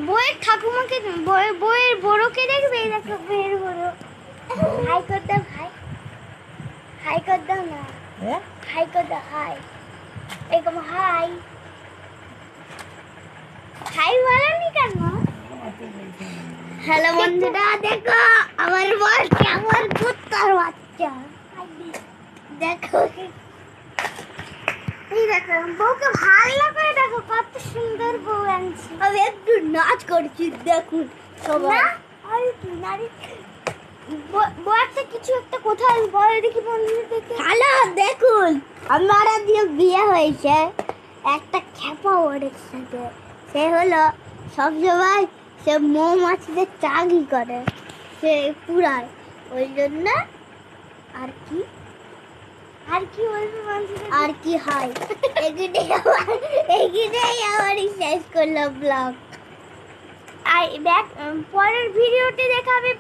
বইয়ের ঠাকুমাকে বইয়ের বড়কে দেখবে, এই দেখো বইয়ের বড়। হাই কর দাও, হাই হাই কর দাও না, হাই কর দাও, হাই এরকম হাই হাই বলেনি কেন? হ্যালো বন্ধুরা, দেখো আমার বর কেমন কুত্তার বাচ্চা। দেখো এই দেখো বউকে ভালো করে দেখো, কত সুন্দর বউ আনছি। আমি একটু নাচ করছি দেখুন সবাই। আর কি নারী বউ একটা কিছু একটা কোথায় বলে দেখি বন্ধুদের দেখে। হ্যালো দেখুন, আমার আজকে বিয়ে হয়েছে একটা খেপা ওরের সাথে। সে হলো সবসময় সে মৌমাছিদের চাকরি করে, সে পুরায় ওই জন্য। আর কি আর কি বলবো মানুষদের, আর কি হয় এগিয়ে আমার শেষ করলাম ব্লগ। আর দেখ পরের ভিডিওতে দেখাবে।